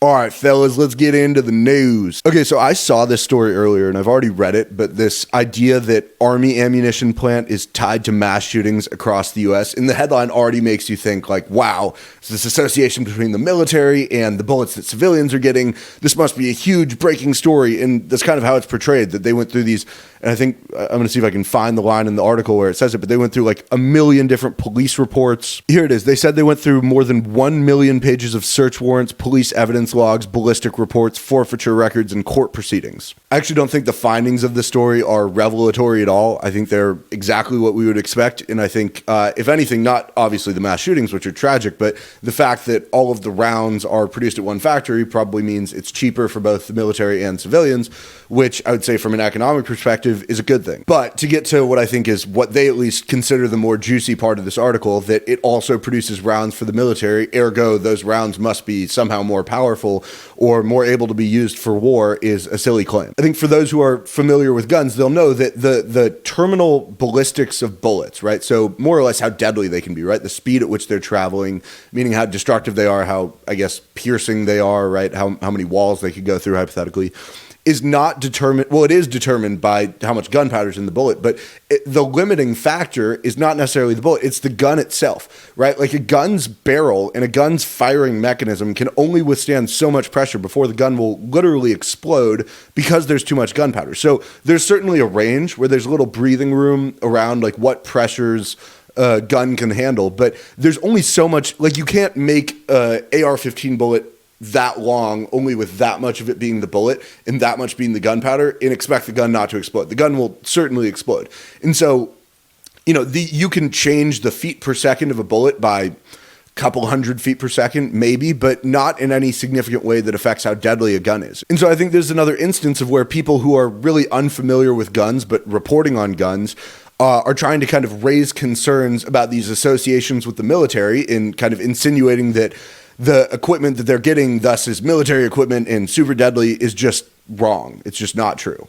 All right, fellas, let's get into the news. Okay, so I saw this story earlier and I've already read it, but this idea that Army ammunition plant is tied to mass shootings across the US, and the headline already makes you think like, wow, it's this association between the military and the bullets that civilians are getting. This must be a huge breaking story, and that's kind of how it's portrayed, that they went through these, and I think I'm going to see if I can find the line in the article where it says it, but they went through like 1 million different police reports. Here it is. They said they went through more than 1 million pages of search warrants, police evidence logs, ballistic reports, forfeiture records, and court proceedings. I actually don't think the findings of the story are revelatory at all. I think they're exactly what we would expect. And I think, if anything, not obviously the mass shootings, which are tragic, but the fact that all of the rounds are produced at one factory probably means it's cheaper for both the military and civilians, which I would say from an economic perspective is a good thing. But to get to what I think is what they at least consider the more juicy part of this article, that it also produces rounds for the military, ergo those rounds must be somehow more powerful or more able to be used for war, is a silly claim. I think for those who are familiar with guns, they'll know that the terminal ballistics of bullets, right? So more or less how deadly they can be, right? The speed at which they're traveling, meaning how destructive they are, how, I guess, piercing they are, right? How many walls they could go through hypothetically, is not determined. Well, it is determined by how much gunpowder is in the bullet, but the limiting factor is not necessarily the bullet. It's the gun itself, right? Like a gun's barrel and a gun's firing mechanism can only withstand so much pressure before the gun will literally explode because there's too much gunpowder. So there's certainly a range where there's a little breathing room around like what pressures a gun can handle, but there's only so much. Like you can't make a AR-15 bullet that long only with that much of it being the bullet and that much being the gunpowder and expect the gun not to explode. The gun will certainly explode. And so, you can change the feet per second of a bullet by a couple hundred feet per second, maybe, but not in any significant way that affects how deadly a gun is. And so I think there's another instance of where people who are really unfamiliar with guns, but reporting on guns, are trying to kind of raise concerns about these associations with the military and kind of insinuating that the equipment that they're getting, thus is military equipment and super deadly, is just wrong. It's just not true.